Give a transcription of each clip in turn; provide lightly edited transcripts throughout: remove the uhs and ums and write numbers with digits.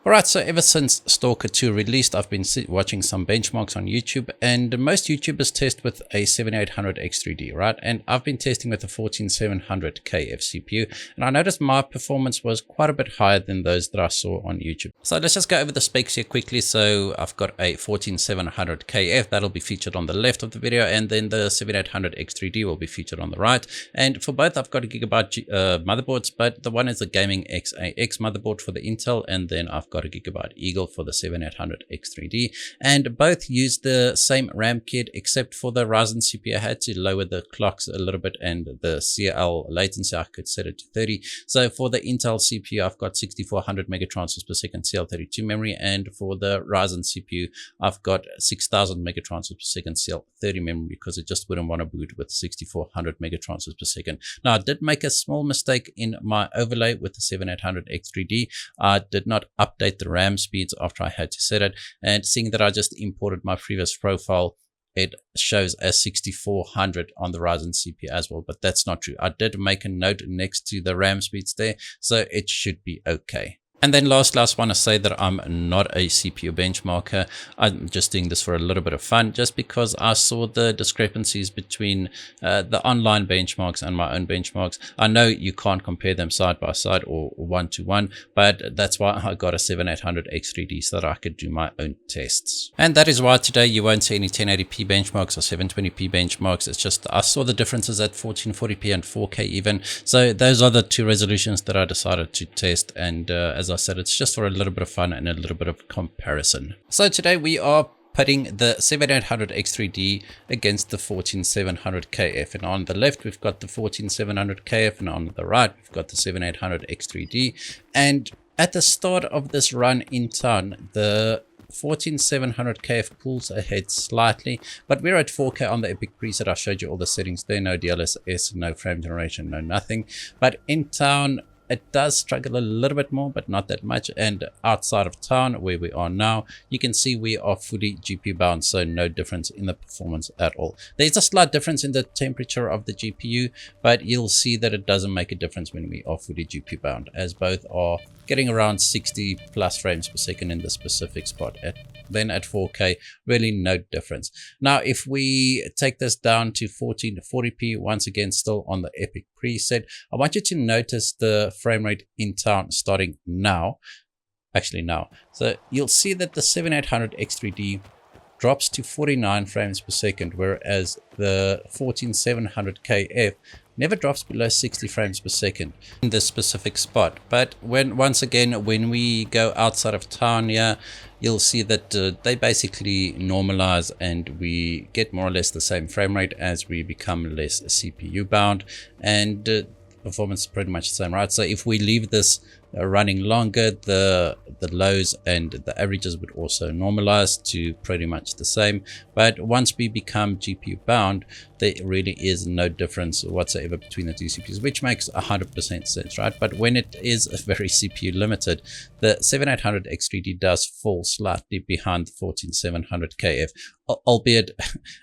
Alright, so ever since Stalker 2 released, I've been watching some benchmarks on YouTube, and most YouTubers test with a 7800X3D, right? And I've been testing with a 14700K CPU, and I noticed my performance was quite a bit higher than those that I saw on YouTube. So let's just go over the specs here quickly. So I've got a 14700KF that'll be featured on the left of the video, and then the 7800X3D will be featured on the right. And for both, I've got a Gigabyte motherboards, but the one is a gaming X motherboard for the Intel, and then I've got a Gigabyte Eagle for the 7800X3D, and both use the same RAM kit, except for the Ryzen CPU. I had to lower the clocks a little bit, and the CL latency I could set it to 30. So for the Intel CPU, I've got 6400 megatransfers per second CL32 memory, and for the Ryzen CPU, I've got 6000 megatransfers per second CL30 memory, because it just wouldn't want to boot with 6400 megatransfers per second. Now, I did make a small mistake in my overlay with the 7800X3D. I did not update the RAM speeds after I had to set it, and seeing that I just imported my previous profile, it shows as 6400 on the Ryzen CPU as well, but that's not true. I did make a note next to the RAM speeds there, so it should be okay. And then last, I want to say that I'm not a CPU benchmarker. I'm just doing this for a little bit of fun, just because I saw the discrepancies between the online benchmarks and my own benchmarks. I know you can't compare them side by side or one to one, but that's why I got a 7800X3D, so that I could do my own tests. And that is why today you won't see any 1080p benchmarks or 720p benchmarks. It's just I saw the differences at 1440p and 4K even. So those are the two resolutions that I decided to test, and as I said, it's just for a little bit of fun and a little bit of comparison. So today we are putting the 7800X3D against the 14700KF, and on the left we've got the 14700KF, and on the right we've got the 7800X3D. And at the start of this run in town, the 14700KF pulls ahead slightly, but we're at 4K on the Epic preset. I showed you all the settings there, no DLSS, no frame generation, no nothing. But in town, it does struggle a little bit more, but not that much. And outside of town, where we are now, you can see we are fully GPU bound, so no difference in the performance at all. There's a slight difference in the temperature of the GPU, but you'll see that it doesn't make a difference when we are fully GPU bound, as both are getting around 60 plus frames per second in the specific spot. Then at 4K, really no difference. Now, if we take this down to 1440p, once again, still on the Epic preset, I want you to notice the frame rate in town starting now. Actually now. So you'll see that the 7800X3D drops to 49 frames per second, whereas the 14700KF never drops below 60 frames per second in this specific spot. But once again, when we go outside of town here, you'll see that they basically normalize, and we get more or less the same frame rate as we become less CPU bound, and performance is pretty much the same, right? So if we leave this running longer, the lows and the averages would also normalize to pretty much the same. But once we become GPU bound, there really is no difference whatsoever between the two CPUs, which makes 100% sense, right? But when it is very CPU limited, the 7800X3D does fall slightly behind the 14700KF, albeit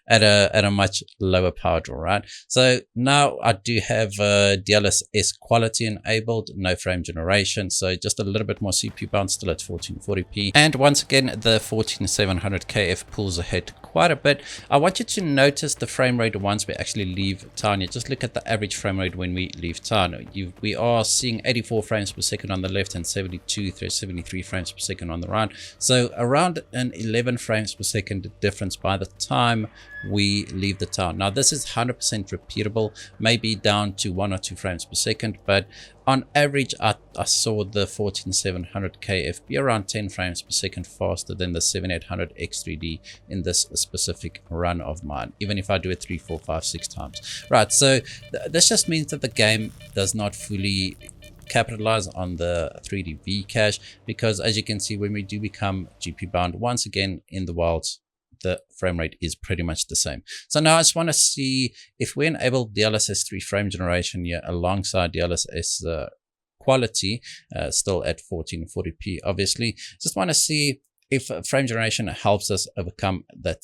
at a much lower power draw, right? So now I do have DLSS quality enabled, no frame generation, so just a little bit more CPU bound, still at 1440p. And once again, the 14700KF pulls ahead quite a bit. I want you to notice the frame rate once we actually leave town. You just look at the average frame rate when we leave town. We are seeing 84 frames per second on the left and 72 through 73 frames per second on the right. So around an 11 frames per second difference by the time we leave the town. Now, this is 100% repeatable, maybe down to 1 or 2 frames per second, but on average, I saw the 14700KF be around 10 frames per second faster than the 7800X3D in this specific run of mine, even if I do it 3, 4, 5, 6 times. Right, so this just means that the game does not fully capitalize on the 3D V cache, because as you can see, when we do become GPU bound, once again in the wilds, the frame rate is pretty much the same. So now I just want to see if we enable DLSS 3 frame generation here alongside DLSS quality, still at 1440p obviously. Just want to see if frame generation helps us overcome that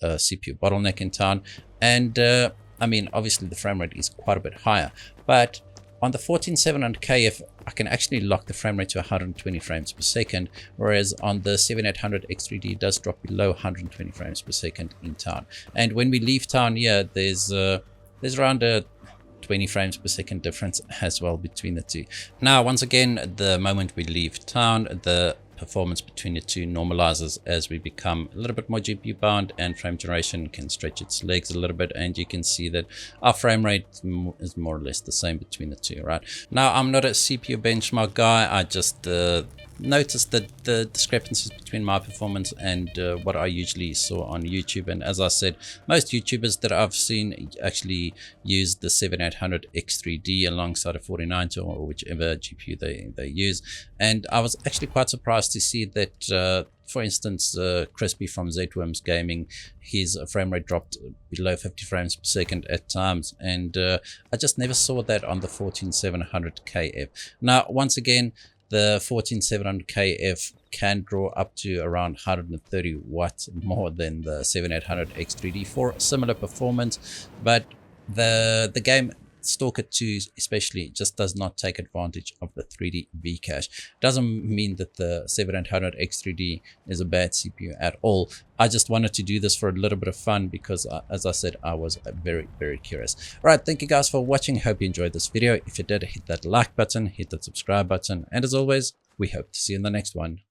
CPU bottleneck in town. And I mean, obviously the frame rate is quite a bit higher, but On the 14700KF, I can actually lock the frame rate to 120 frames per second, whereas on the 7800X3D it does drop below 120 frames per second in town. And when we leave town here, there's around a 20 frames per second difference as well between the two. Now, once again, the moment we leave town, the performance between the two normalizes as we become a little bit more GPU bound, and frame generation can stretch its legs a little bit, and you can see that our frame rate is more or less the same between the two. Right now, I'm not a CPU benchmark guy. I just noticed that the discrepancies between my performance and what I usually saw on YouTube. And as I said, most YouTubers that I've seen actually use the 7800X3D alongside a 49 or whichever GPU they use. And I was actually quite surprised to see that for instance, Crispy from ZWorms Gaming, his frame rate dropped below 50 frames per second at times, and I just never saw that on the 14700KF. Now, once again, the 14700KF can draw up to around 130 watts more than the 7800X3D for similar performance, but the game Stalker 2 especially just does not take advantage of the 3D V-cache. Doesn't mean that the 7800X3D is a bad CPU at all. I just wanted to do this for a little bit of fun because, as I said, I was very, very curious. All right, thank you guys for watching. Hope you enjoyed this video. If you did, hit that like button, hit that subscribe button, and as always, we hope to see you in the next one.